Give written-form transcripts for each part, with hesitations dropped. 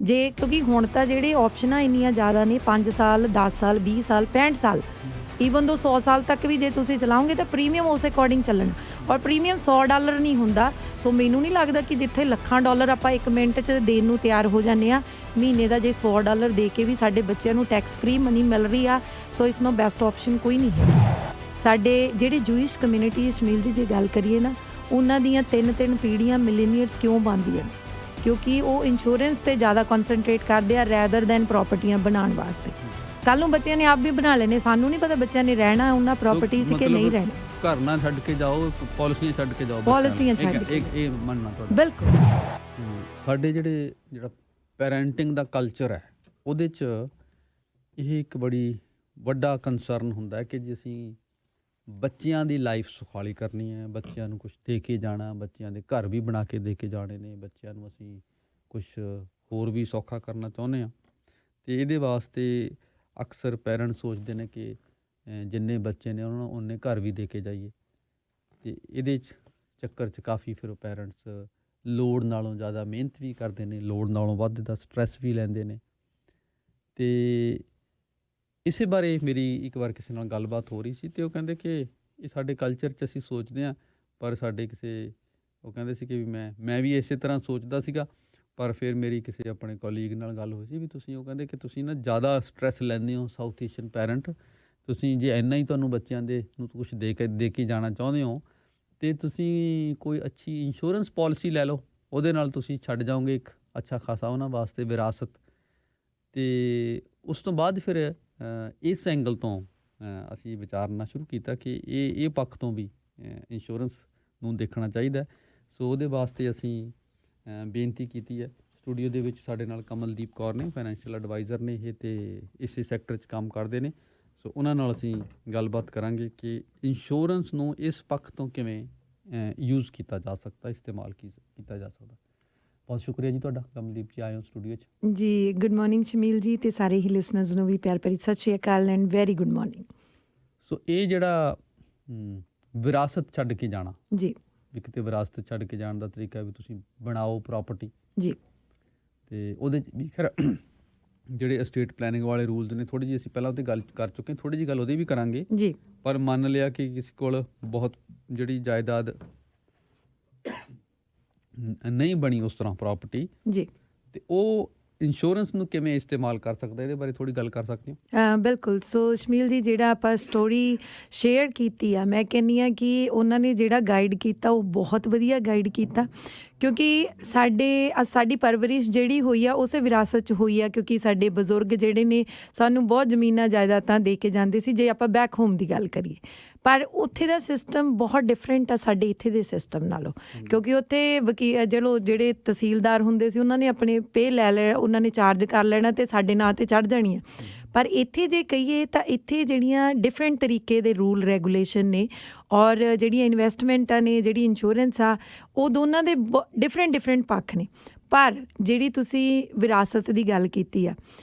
ਜੇ ਕਿਉਂਕਿ ਹੁਣ ਤਾਂ ਜਿਹੜੇ ਆਪਸ਼ਨਾਂ ਇੰਨੀਆਂ ਜ਼ਿਆਦਾ ਨੇ 5 ਸਾਲ 10 ਸਾਲ 20 ਸਾਲ 65 ਸਾਲ ਈਵਨ ਦੋ 100 ਸਾਲ ਤੱਕ ਵੀ ਜੇ ਤੁਸੀਂ ਚਲਾਓਗੇ ਤਾਂ ਪ੍ਰੀਮੀਅਮ ਉਸ ਅਕੋਰਡਿੰਗ ਚੱਲਣਾ ਔਰ ਪ੍ਰੀਮੀਅਮ $100 ਨਹੀਂ ਹੁੰਦਾ। ਸੋ ਮੈਨੂੰ ਨਹੀਂ ਲੱਗਦਾ ਕਿ ਜਿੱਥੇ ਲੱਖਾਂ ਡਾਲਰ ਆਪਾਂ 1 ਮਿੰਟ 'ਚ ਦੇਣ ਨੂੰ ਤਿਆਰ ਹੋ ਜਾਂਦੇ ਆ, ਮਹੀਨੇ ਦਾ ਜੇ $100 ਦੇ ਕੇ ਵੀ ਸਾਡੇ ਬੱਚਿਆਂ ਨੂੰ ਟੈਕਸ ਫ੍ਰੀ ਮਨੀ ਮਿਲ ਰਹੀ ਆ, ਸੋ ਇਸ ਨੂੰ ਬੈਸਟ ਆਪਸ਼ਨ ਕੋਈ ਨਹੀਂ ਹੈ। ਸਾਡੇ ਜਿਹੜੇ ਜੂਇਸ਼ ਕਮਿਊਨਿਟੀ ਸ਼ਮੀਲ ਜੀ ਜੇ ਗੱਲ ਕਰੀਏ ਨਾ, ਉਹਨਾਂ ਦੀਆਂ 3 ਪੀੜ੍ਹੀਆਂ ਮਿਲੀਨੀਅਰਸ ਕਿਉਂ ਬਣਦੀਆਂ, ਕਿਉਂਕਿ ਉਹ ਇੰਸ਼ੋਰੈਂਸ 'ਤੇ ਜ਼ਿਆਦਾ ਕਨਸਨਟਰੇਟ ਕਰਦੇ ਆ ਰੈਦਰ ਦੈਨ ਪ੍ਰੋਪਰਟੀਆਂ ਬਣਾਉਣ ਵਾਸਤੇ। ਕੱਲ੍ਹ ਨੂੰ ਬੱਚਿਆਂ ਨੇ ਆਪ ਵੀ ਬਣਾ ਲੈਣੇ, ਸਾਨੂੰ ਨਹੀਂ ਪਤਾ ਬੱਚਿਆਂ ਨੇ ਰਹਿਣਾ ਉਹਨਾਂ ਪ੍ਰੋਪਰਟੀ 'ਚ ਕਿ ਨਹੀਂ ਰਹਿਣਾ। ਘਰ ਨਾ ਛੱਡ ਕੇ ਜਾਓ, ਪਾਲਿਸੀਆਂ ਛੱਡ ਕੇ ਜਾਓ, ਪਾਲਿਸੀਆਂ ਛੱਡ ਕੇ ਇਹ ਮੰਨਣਾ ਤੁਹਾਡਾ ਬਿਲਕੁਲ। ਸਾਡੇ ਜਿਹੜਾ ਪੈਰੈਂਟਿੰਗ ਦਾ ਕਲਚਰ ਹੈ ਉਹਦੇ 'ਚ ਇਹ ਇੱਕ ਬੜੀ ਵੱਡਾ ਕੰਸਰਨ ਹੁੰਦਾ ਹੈ ਕਿ ਜੇ ਅਸੀਂ ਬੱਚਿਆਂ ਦੀ ਲਾਈਫ ਸੁਖਾਲੀ ਕਰਨੀ ਹੈ, ਬੱਚਿਆਂ ਨੂੰ ਕੁਛ ਦੇ ਕੇ ਜਾਣਾ, ਬੱਚਿਆਂ ਦੇ ਘਰ ਵੀ ਬਣਾ ਕੇ ਦੇ ਕੇ ਜਾਣੇ ਨੇ, ਬੱਚਿਆਂ ਨੂੰ ਅਸੀਂ ਕੁਛ ਹੋਰ ਵੀ ਸੌਖਾ ਕਰਨਾ ਚਾਹੁੰਦੇ ਹਾਂ, ਅਤੇ ਇਹਦੇ ਵਾਸਤੇ ਅਕਸਰ ਪੈਰੈਂਟਸ ਸੋਚਦੇ ਨੇ ਕਿ ਜਿੰਨੇ ਬੱਚੇ ਨੇ ਉਹਨਾਂ ਨੂੰ ਉਨੇ ਘਰ ਵੀ ਦੇ ਕੇ ਜਾਈਏ, ਅਤੇ ਇਹਦੇ 'ਚ ਚੱਕਰ 'ਚ ਕਾਫੀ ਫਿਰ ਉਹ ਪੈਰੈਂਟਸ ਲੋੜ ਨਾਲੋਂ ਜ਼ਿਆਦਾ ਮਿਹਨਤ ਵੀ ਕਰਦੇ ਨੇ, ਲੋੜ ਨਾਲੋਂ ਵੱਧ ਦਾ ਸਟਰੈਸ ਵੀ ਲੈਂਦੇ ਨੇ। ਅਤੇ ਇਸੇ ਬਾਰੇ ਮੇਰੀ ਇੱਕ ਵਾਰ ਕਿਸੇ ਨਾਲ ਗੱਲਬਾਤ ਹੋ ਰਹੀ ਸੀ, ਅਤੇ ਉਹ ਕਹਿੰਦੇ ਕਿ ਇਹ ਸਾਡੇ ਕਲਚਰ 'ਚ ਅਸੀਂ ਸੋਚਦੇ ਹਾਂ, ਪਰ ਸਾਡੇ ਉਹ ਕਹਿੰਦੇ ਸੀ ਕਿ ਮੈਂ ਵੀ ਇਸੇ ਤਰ੍ਹਾਂ ਸੋਚਦਾ ਸੀਗਾ, ਪਰ ਫਿਰ ਮੇਰੀ ਕਿਸੇ ਆਪਣੇ ਕੋਲੀਗ ਨਾਲ ਗੱਲ ਹੋਈ ਸੀ ਵੀ ਉਹ ਕਹਿੰਦੇ ਕਿ ਤੁਸੀਂ ਨਾ ਜ਼ਿਆਦਾ ਸਟਰੈਸ ਲੈਂਦੇ ਹੋ ਸਾਊਥ ਏਸ਼ੀਅਨ ਪੈਰੈਂਟ, ਤੁਸੀਂ ਜੇ ਇੰਨਾ ਹੀ ਤੁਹਾਨੂੰ ਬੱਚਿਆਂ ਦੇ ਨੂੰ ਕੁਛ ਦੇ ਕੇ ਜਾਣਾ ਚਾਹੁੰਦੇ ਹੋ, ਅਤੇ ਤੁਸੀਂ ਕੋਈ ਅੱਛੀ ਇੰਸ਼ੋਰੈਂਸ ਪੋਲਿਸੀ ਲੈ ਲਓ, ਉਹਦੇ ਨਾਲ ਤੁਸੀਂ ਛੱਡ ਜਾਓਗੇ ਇੱਕ ਅੱਛਾ ਖਾਸਾ ਉਹਨਾਂ ਵਾਸਤੇ ਵਿਰਾਸਤ। ਅਤੇ ਉਸ ਤੋਂ ਬਾਅਦ ਫਿਰ ਇਸ ਐਂਗਲ ਤੋਂ ਅਸੀਂ ਵਿਚਾਰਨਾ ਸ਼ੁਰੂ ਕੀਤਾ ਕਿ ਇਹ ਪੱਖ ਤੋਂ ਵੀ ਇੰਸ਼ੋਰੈਂਸ ਨੂੰ ਦੇਖਣਾ ਚਾਹੀਦਾ। ਸੋ ਉਹਦੇ ਵਾਸਤੇ ਅਸੀਂ ਬੇਨਤੀ ਕੀਤੀ ਹੈ। ਸਟੂਡੀਓ ਦੇ ਵਿੱਚ ਸਾਡੇ ਨਾਲ ਕਮਲਦੀਪ ਕੌਰ ਨੇ, ਫਾਈਨੈਂਸ਼ੀਅਲ ਐਡਵਾਈਜ਼ਰ ਨੇ ਇਹ, ਅਤੇ ਇਸੇ ਸੈਕਟਰ 'ਚ ਕੰਮ ਕਰਦੇ ਨੇ। ਸੋ ਉਹਨਾਂ ਨਾਲ ਅਸੀਂ ਗੱਲਬਾਤ ਕਰਾਂਗੇ ਕਿ ਇੰਸ਼ੋਰੈਂਸ ਨੂੰ ਇਸ ਪੱਖ ਤੋਂ ਕਿਵੇਂ ਯੂਜ਼ ਕੀਤਾ ਜਾ ਸਕਦਾ, ਇਸਤੇਮਾਲ ਕੀਤਾ ਜਾ ਸਕਦਾ। ਬਹੁਤ ਸ਼ੁਕਰੀਆ ਜੀ ਤੁਹਾਡਾ, ਕਮਲਦੀਪ ਜੀ ਆਏ ਹੋ ਸਟੂਡੀਓ 'ਚ। ਜੀ ਗੁੱਡ ਮਾਰਨਿੰਗ ਸ਼ਮੀਲ ਜੀ, ਅਤੇ ਸਾਰੇ ਹੀ ਲਿਸਨਰਸ ਨੂੰ ਵੀ ਪਿਆਰ ਭਰੀ ਸਤਿ ਸ਼੍ਰੀ ਅਕਾਲ ਐਂਡ ਵੈਰੀ ਗੁੱਡ ਮਾਰਨਿੰਗ। ਸੋ ਇਹ ਜਿਹੜਾ ਵਿਰਾਸਤ ਛੱਡ ਕੇ ਜਾਣਾ ਜੀ, ਵੀ ਕਿਤੇ ਵਿਰਾਸਤ ਛੱਡ ਕੇ ਜਾਣ ਦਾ ਤਰੀਕਾ ਵੀ ਤੁਸੀਂ ਬਣਾਓ ਪ੍ਰੋਪਰਟੀ ਜੀ, ਅਤੇ ਉਹਦੇ 'ਚ ਵੀ ਖੈਰ ਜਿਹੜੇ ਅਸਟੇਟ ਪਲੈਨਿੰਗ ਵਾਲੇ ਰੂਲਸ ਨੇ, ਥੋੜ੍ਹੀ ਜਿਹੀ ਅਸੀਂ ਪਹਿਲਾਂ ਉਹਦੀ ਗੱਲ ਕਰ ਚੁੱਕੇ ਹਾਂ, ਥੋੜ੍ਹੀ ਜਿਹੀ ਗੱਲ ਉਹਦੀ ਵੀ ਕਰਾਂਗੇ ਜੀ। ਪਰ ਮੰਨ ਲਿਆ ਕਿ ਕਿਸੇ ਕੋਲ ਬਹੁਤ ਜਿਹੜੀ ਜਾਇਦਾਦ ਨਹੀਂ ਬਣੀ ਉਸ ਤਰ੍ਹਾਂ ਪ੍ਰੋਪਰਟੀ ਜੀ, ਅਤੇ ਉਹ ਇੰਸ਼ੋਰੈਂਸ ਨੂੰ ਕਿਵੇਂ ਇਸਤੇਮਾਲ ਕਰ ਸਕਦਾ, ਇਹਦੇ ਬਾਰੇ ਥੋੜ੍ਹੀ ਗੱਲ ਕਰ ਸਕਦੇ ਹਾਂ। ਬਿਲਕੁਲ। ਸੋ ਸ਼ਮੀਲ ਜੀ, ਜਿਹੜਾ ਆਪਾਂ ਸਟੋਰੀ ਸ਼ੇਅਰ ਕੀਤੀ ਆ, ਮੈਂ ਕਹਿੰਦੀ ਹਾਂ ਕਿ ਉਹਨਾਂ ਨੇ ਜਿਹੜਾ ਗਾਈਡ ਕੀਤਾ ਉਹ ਬਹੁਤ ਵਧੀਆ ਗਾਈਡ ਕੀਤਾ, ਕਿਉਂਕਿ ਸਾਡੀ ਪਰਵਰਿਸ਼ ਜਿਹੜੀ ਹੋਈ ਆ ਉਸੇ ਵਿਰਾਸਤ 'ਚ ਹੋਈ ਆ, ਕਿਉਂਕਿ ਸਾਡੇ ਬਜ਼ੁਰਗ ਜਿਹੜੇ ਨੇ ਸਾਨੂੰ ਬਹੁਤ ਜ਼ਮੀਨਾਂ ਜਾਇਦਾਦਾਂ ਦੇ ਕੇ ਜਾਂਦੇ ਸੀ, ਜੇ ਆਪਾਂ ਬੈਕ ਹੋਮ ਦੀ ਗੱਲ ਕਰੀਏ। ਪਰ ਉੱਥੇ ਦਾ ਸਿਸਟਮ ਬਹੁਤ ਡਿਫਰੈਂਟ ਆ ਸਾਡੇ ਇੱਥੇ ਦੇ ਸਿਸਟਮ ਨਾਲੋਂ, ਕਿਉਂਕਿ ਉੱਥੇ ਜਿਹੜੇ ਤਹਿਸੀਲਦਾਰ ਹੁੰਦੇ ਸੀ ਉਹਨਾਂ ਨੇ ਆਪਣੇ ਪੇ ਲੈ ਲੈਣਾ, ਉਹਨਾਂ ਨੇ ਚਾਰਜ ਕਰ ਲੈਣਾ ਅਤੇ ਸਾਡੇ ਨਾਂ 'ਤੇ ਚੜ੍ਹ ਜਾਣੀ ਆ। ਪਰ ਇੱਥੇ ਜੇ ਕਹੀਏ ਤਾਂ ਇੱਥੇ ਜਿਹੜੀਆਂ ਡਿਫਰੈਂਟ ਤਰੀਕੇ ਦੇ ਰੂਲ ਰੈਗੂਲੇਸ਼ਨ ਨੇ, ਔਰ ਜਿਹੜੀਆਂ ਇਨਵੈਸਟਮੈਂਟਾਂ ਨੇ, ਜਿਹੜੀ ਇੰਸ਼ੋਰੈਂਸ ਆ, ਉਹ ਦੋਨਾਂ ਦੇ ਡਿਫਰੈਂਟ ਪੱਖ ਨੇ। ਪਰ ਜਿਹੜੀ ਤੁਸੀਂ ਵਿਰਾਸਤ ਦੀ ਗੱਲ ਕੀਤੀ ਆ,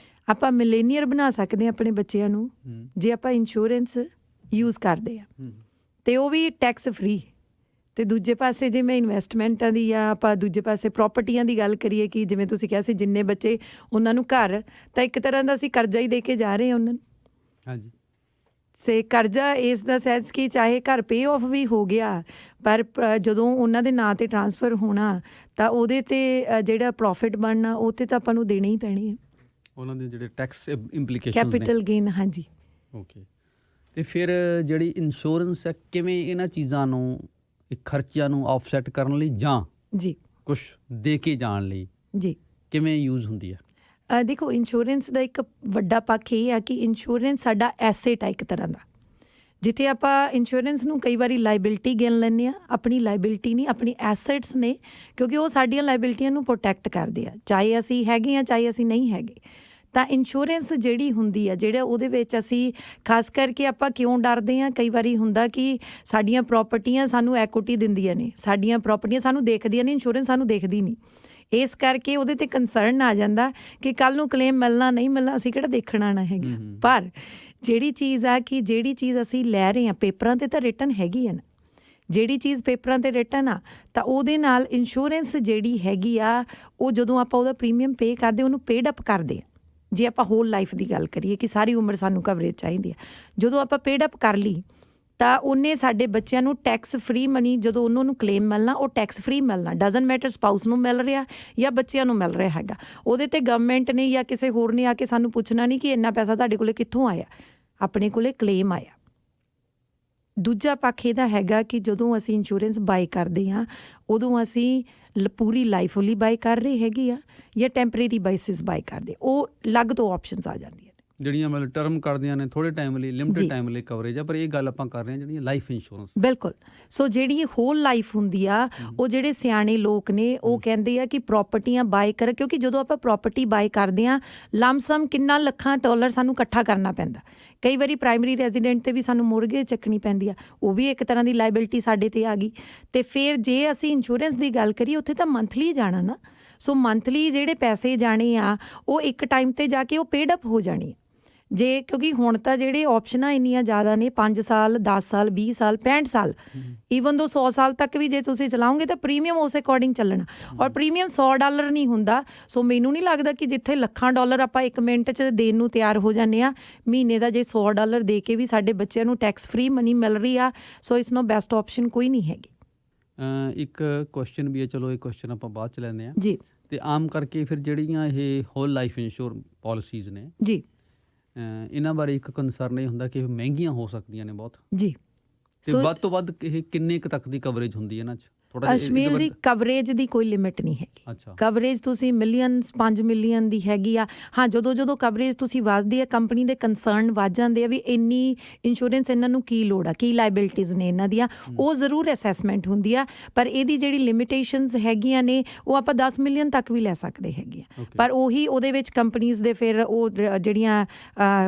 ਆਪਾਂ ਮਿਲੇਨੀਅਰ ਬਣਾ ਸਕਦੇ ਹਾਂ ਆਪਣੇ ਬੱਚਿਆਂ ਨੂੰ ਜੇ ਆਪਾਂ ਇੰਸ਼ੋਰੈਂਸ ਯੂਜ਼ ਕਰਦੇ ਆ, ਅਤੇ ਉਹ ਵੀ ਟੈਕਸ ਫ੍ਰੀ। ਅਤੇ ਦੂਜੇ ਪਾਸੇ ਜੇ ਮੈਂ ਇਨਵੈਸਟਮੈਂਟਾਂ ਦੀ ਜਾਂ ਆਪਾਂ ਦੂਜੇ ਪਾਸੇ ਪ੍ਰੋਪਰਟੀਆਂ ਦੀ ਗੱਲ ਕਰੀਏ ਕਿ ਜਿਵੇਂ ਤੁਸੀਂ ਕਿਹਾ ਸੀ ਜਿੰਨੇ ਬੱਚੇ ਉਹਨਾਂ ਨੂੰ ਘਰ, ਤਾਂ ਇੱਕ ਤਰ੍ਹਾਂ ਦਾ ਅਸੀਂ ਕਰਜ਼ਾ ਹੀ ਦੇ ਕੇ ਜਾ ਰਹੇ ਹਾਂ ਉਹਨਾਂ ਨੂੰ। ਹਾਂਜੀ। ਕਰਜ਼ਾ ਇਸ ਦਾ ਸੈਂਸ ਕਿ ਚਾਹੇ ਘਰ ਪੇ ਆਫ ਵੀ ਹੋ ਗਿਆ, ਪਰ ਜਦੋਂ ਉਹਨਾਂ ਦੇ ਨਾਂ 'ਤੇ ਟਰਾਂਸਫਰ ਹੋਣਾ ਤਾਂ ਉਹਦੇ 'ਤੇ ਜਿਹੜਾ ਪ੍ਰੋਫਿਟ ਬਣਨਾ ਉਹ 'ਤੇ ਤਾਂ ਆਪਾਂ ਨੂੰ ਦੇਣੇ ਹੀ ਪੈਣੇ ਆ, ਉਹਨਾਂ ਦੇ ਜਿਹੜੇ ਟੈਕਸ ਇੰਪਲੀਕੇਸ਼ਨ, ਕੈਪੀਟਲ ਗੇਨ। ਹਾਂਜੀ। ਓਕੇ। ਅਤੇ ਫਿਰ ਜਿਹੜੀ ਇੰਸ਼ੋਰੈਂਸ ਹੈ ਕਿਵੇਂ ਇਹਨਾਂ ਚੀਜ਼ਾਂ ਨੂੰ, ਖਰਚਿਆਂ ਨੂੰ ਆਫਸੈਟ ਕਰਨ ਲਈ ਜਾਂ ਜੀ ਕੁਛ ਦੇ ਕੇ ਜਾਣ ਲਈ ਜੀ ਕਿਵੇਂ ਯੂਜ਼ ਹੁੰਦੀ ਹੈ? ਦੇਖੋ, ਇੰਸ਼ੋਰੈਂਸ ਦਾ ਇੱਕ ਵੱਡਾ ਪੱਖ ਇਹ ਆ ਕਿ ਇੰਸ਼ੋਰੈਂਸ ਸਾਡਾ ਐਸੇਟ ਆ ਇੱਕ ਤਰ੍ਹਾਂ ਦਾ, ਜਿੱਥੇ ਆਪਾਂ ਇੰਸ਼ੋਰੈਂਸ ਨੂੰ ਕਈ ਵਾਰੀ ਲਾਇਬਿਲਿਟੀ ਗਿਣ ਲੈਂਦੇ ਹਾਂ। ਆਪਣੀ ਲਾਇਬਿਲਿਟੀ ਨਹੀਂ, ਆਪਣੀ ਐਸੈਟਸ ਨੇ, ਕਿਉਂਕਿ ਉਹ ਸਾਡੀਆਂ ਲਾਇਬਿਲਿਟੀਆਂ ਨੂੰ ਪ੍ਰੋਟੈਕਟ ਕਰਦੇ ਆ, ਚਾਹੇ ਅਸੀਂ ਹੈਗੇ ਹਾਂ ਚਾਹੇ ਅਸੀਂ ਨਹੀਂ ਹੈਗੇ। ਤਾਂ ਇੰਸ਼ੋਰੈਂਸ ਜਿਹੜੀ ਹੁੰਦੀ ਆ, ਜਿਹੜਾ ਉਹਦੇ ਵਿੱਚ ਅਸੀਂ ਖਾਸ ਕਰਕੇ ਆਪਾਂ ਕਿਉਂ ਡਰਦੇ ਹਾਂ, ਕਈ ਵਾਰੀ ਹੁੰਦਾ ਕਿ ਸਾਡੀਆਂ ਪ੍ਰੋਪਰਟੀਆਂ ਸਾਨੂੰ ਐਕੁਇਟੀ ਦਿੰਦੀਆਂ ਨੇ, ਸਾਡੀਆਂ ਪ੍ਰੋਪਰਟੀਆਂ ਸਾਨੂੰ ਦੇਖਦੀਆਂ ਨੇ, ਇੰਸ਼ੋਰੈਂਸ ਸਾਨੂੰ ਦੇਖਦੀ ਨਹੀਂ। ਇਸ ਕਰਕੇ ਉਹਦੇ 'ਤੇ ਕੰਸਰਨ ਆ ਜਾਂਦਾ ਕਿ ਕੱਲ੍ਹ ਨੂੰ ਕਲੇਮ ਮਿਲਣਾ ਨਹੀਂ ਮਿਲਣਾ ਅਸੀਂ ਕਿਹੜਾ ਦੇਖਣ ਆਉਣਾ ਹੈਗਾ। ਪਰ ਜਿਹੜੀ ਚੀਜ਼ ਆ ਕਿ ਜਿਹੜੀ ਚੀਜ਼ ਅਸੀਂ ਲੈ ਰਹੇ ਹਾਂ ਪੇਪਰਾਂ 'ਤੇ ਤਾਂ ਰਿਟਨ ਹੈਗੀ ਆ ਨਾ, ਜਿਹੜੀ ਚੀਜ਼ ਪੇਪਰਾਂ 'ਤੇ ਰਿਟਨ ਆ ਤਾਂ ਉਹਦੇ ਨਾਲ ਇੰਸ਼ੋਰੈਂਸ ਜਿਹੜੀ ਹੈਗੀ ਆ ਉਹ ਜਦੋਂ ਆਪਾਂ ਉਹਦਾ ਪ੍ਰੀਮੀਅਮ ਪੇ ਕਰਦੇ ਉਹਨੂੰ ਪੇਡ ਅਪ ਕਰਦੇ ਆ। ਜੇ ਆਪਾਂ ਹੋਲ ਲਾਈਫ ਦੀ ਗੱਲ ਕਰੀਏ ਕਿ ਸਾਰੀ ਉਮਰ ਸਾਨੂੰ ਕਵਰੇਜ ਚਾਹੀਦੀ ਆ, ਜਦੋਂ ਆਪਾਂ ਪੇਡ ਅਪ ਕਰ ਲਈ ਤਾਂ ਉਹਨੇ ਸਾਡੇ ਬੱਚਿਆਂ ਨੂੰ ਟੈਕਸ ਫਰੀ ਮਨੀ ਜਦੋਂ ਉਹਨਾਂ ਨੂੰ ਕਲੇਮ ਮਿਲਣਾ ਉਹ ਟੈਕਸ ਫਰੀ ਮਿਲਣਾ। ਡਜ਼ਨਟ ਮੈਟਰ ਸਪਾਊਸ ਨੂੰ ਮਿਲ ਰਿਹਾ ਜਾਂ ਬੱਚਿਆਂ ਨੂੰ ਮਿਲ ਰਿਹਾ ਹੈਗਾ, ਉਹਦੇ 'ਤੇ ਗਵਰਨਮੈਂਟ ਨੇ ਜਾਂ ਕਿਸੇ ਹੋਰ ਨੇ ਆ ਕੇ ਸਾਨੂੰ ਪੁੱਛਣਾ ਨਹੀਂ ਕਿ ਇੰਨਾ ਪੈਸਾ ਤੁਹਾਡੇ ਕੋਲੇ ਕਿੱਥੋਂ ਆਇਆ, ਆਪਣੇ ਕੋਲੇ ਕਲੇਮ ਆਇਆ। ਦੂਜਾ ਪੱਖ ਇਹਦਾ ਹੈਗਾ ਕਿ ਜਦੋਂ ਅਸੀਂ ਇੰਸ਼ੋਰੈਂਸ ਬਾਈ ਕਰਦੇ ਹਾਂ ਉਦੋਂ ਅਸੀਂ ਪੂਰੀ ਲਾਈਫ ਲਈ ਬਾਈ ਕਰ ਰਹੇ ਹੈਗੇ ਆ ਜਾਂ ਟੈਂਪਰੇਰੀ ਬਾਈਸਿਸ ਬਾਈ ਕਰਦੇ, ਉਹ ਅਲੱਗ ਤੋਂ ਆਪਸ਼ਨਸ ਆ ਜਾਂਦੀਆਂ ਨੇ ਜਿਹੜੀਆਂ ਮਤਲਬ ਟਰਮ ਕਰਦੀਆਂ ਨੇ ਥੋੜ੍ਹੇ ਟਾਈਮ ਲਈ, ਲਿਮਿਟਡ ਟਾਈਮ ਲਈ ਕਵਰੇਜ ਆ। ਪਰ ਇਹ ਗੱਲ ਆਪਾਂ ਕਰ ਰਹੇ ਹਾਂ ਜਿਹੜੀਆਂ ਲਾਈਫ ਇੰਸ਼ੋਰੈਂਸ। ਬਿਲਕੁਲ। ਸੋ ਜਿਹੜੀ ਹੋਲ ਲਾਈਫ ਹੁੰਦੀ ਆ ਉਹ ਜਿਹੜੇ ਸਿਆਣੇ ਲੋਕ ਨੇ ਉਹ ਕਹਿੰਦੇ ਆ ਕਿ ਪ੍ਰੋਪਰਟੀਆਂ ਬਾਏ ਕਰ, ਕਿਉਂਕਿ ਜਦੋਂ ਆਪਾਂ ਪ੍ਰੋਪਰਟੀ ਬਾਏ ਕਰਦੇ ਹਾਂ ਲਮਸਮ ਕਿੰਨਾ ਲੱਖਾਂ ਡਾਲਰ ਸਾਨੂੰ ਇਕੱਠਾ ਕਰਨਾ ਪੈਂਦਾ। ਕਈ ਵਾਰੀ ਪ੍ਰਾਇਮਰੀ ਰੈਜ਼ੀਡੈਂਟ 'ਤੇ ਵੀ ਸਾਨੂੰ ਮੁਰਗੇਜ ਚੱਕਣੀ ਪੈਂਦੀ ਆ, ਉਹ ਵੀ ਇੱਕ ਤਰ੍ਹਾਂ ਦੀ ਲਾਇਬਿਲਿਟੀ ਸਾਡੇ 'ਤੇ ਆ ਗਈ। ਅਤੇ ਫਿਰ ਜੇ ਅਸੀਂ ਇੰਸ਼ੋਰੈਂਸ ਦੀ ਗੱਲ ਕਰੀਏ ਉੱਥੇ ਤਾਂ ਮੰਥਲੀ ਜਾਣਾ ਨਾ। ਸੋ ਮੰਥਲੀ ਜਿਹੜੇ ਪੈਸੇ ਜਾਣੇ ਆ ਉਹ ਇੱਕ ਟਾਈਮ 'ਤੇ ਜਾ ਕੇ ਉਹ ਪੇਡ ਅਪ ਹੋ ਜਾਣੀ ਜੇ, ਕਿਉਂਕਿ ਹੁਣ ਤਾਂ ਜਿਹੜੇ ਆਪਸ਼ਨਾਂ ਇੰਨੀਆਂ ਜ਼ਿਆਦਾ ਨੇ 5 ਸਾਲ 10 ਸਾਲ 20 ਸਾਲ 65 ਸਾਲ ਈਵਨ ਦੋ 100 ਸਾਲ ਤੱਕ ਵੀ ਜੇ ਤੁਸੀਂ ਚਲਾਓਗੇ ਤਾਂ ਪ੍ਰੀਮੀਅਮ ਉਸ ਅਕੋਰਡਿੰਗ ਚੱਲਣਾ। ਔਰ ਪ੍ਰੀਮੀਅਮ $100 ਨਹੀਂ ਹੁੰਦਾ। ਸੋ ਮੈਨੂੰ ਨਹੀਂ ਲੱਗਦਾ ਕਿ ਜਿੱਥੇ ਲੱਖਾਂ ਡਾਲਰ ਆਪਾਂ 1 ਮਿੰਟ 'ਚ ਦੇਣ ਨੂੰ ਤਿਆਰ ਹੋ ਜਾਂਦੇ ਆ, ਮਹੀਨੇ ਦਾ ਜੇ $100 ਦੇ ਕੇ ਵੀ ਸਾਡੇ ਬੱਚਿਆਂ ਨੂੰ ਟੈਕਸ ਫਰੀ ਮਨੀ ਮਿਲ ਰਹੀ ਆ, ਸੋ ਇਸ ਨੂੰ ਬੈਸਟ ਆਪਸ਼ਨ ਕੋਈ ਨਹੀਂ ਹੈਗੀ। ਇੱਕ ਕੁਐਸਚਨ ਵੀ ਹੈ, ਚਲੋ ਇਹ ਕੁਐਸਚਨ ਆਪਾਂ ਬਾਅਦ 'ਚ ਲੈਂਦੇ ਹਾਂ ਜੀ। ਅਤੇ ਆਮ ਕਰਕੇ ਫਿਰ ਜਿਹੜੀਆਂ ਇਹ ਹੋਲ ਲਾਈਫ ਇੰਸ਼ੋਰ ਪਾਲਿਸੀਜ਼ ਨੇ ਜੀ, ਇਹਨਾਂ ਬਾਰੇ ਇੱਕ ਕੰਸਰਨ ਇਹ ਹੁੰਦਾ ਕਿ ਇਹ ਮਹਿੰਗੀਆਂ ਹੋ ਸਕਦੀਆਂ ਨੇ ਬਹੁਤ ਜੀ। ਤੇ ਵੱਧ ਤੋਂ ਵੱਧ ਇਹ ਕਿੰਨੇ ਕੁ ਤੱਕ ਦੀ ਕਵਰੇਜ ਹੁੰਦੀ ਹੈ ਇਹਨਾਂ 'ਚ? ਅਸ਼ਮੀਲ ਜੀ ਕਵਰੇਜ ਦੀ ਕੋਈ ਲਿਮਿਟ ਨਹੀਂ ਹੈਗੀ। ਅੱਛਾ। ਕਵਰੇਜ ਤੁਸੀਂ ਮਿਲੀਅਨਸ 5 ਮਿਲੀਅਨ ਦੀ ਹੈਗੀ ਆ। ਹਾਂ, ਜਦੋਂ ਕਵਰੇਜ ਤੁਸੀਂ ਵੱਧਦੀ ਆ ਕੰਪਨੀ ਦੇ ਕੰਸਰਨ ਵੱਧ ਜਾਂਦੇ ਆ ਵੀ ਇੰਨੀ ਇੰਸ਼ੋਰੈਂਸ ਇਹਨਾਂ ਨੂੰ ਕੀ ਲੋੜ ਆ, ਕੀ ਲਾਇਬਿਲਿਟੀਜ਼ ਨੇ ਇਹਨਾਂ ਦੀਆਂ, ਉਹ ਜ਼ਰੂਰ ਅਸੈਸਮੈਂਟ ਹੁੰਦੀ ਆ। ਪਰ ਇਹਦੀ ਜਿਹੜੀ ਲਿਮਿਟੇਸ਼ਨਸ ਹੈਗੀਆਂ ਨੇ ਉਹ ਆਪਾਂ 10 ਮਿਲੀਅਨ ਤੱਕ ਵੀ ਲੈ ਸਕਦੇ ਹੈਗੇ ਆ। ਪਰ ਉਹੀ ਉਹਦੇ ਵਿੱਚ ਕੰਪਨੀਜ਼ ਦੇ ਫਿਰ ਉਹ ਜਿਹੜੀਆਂ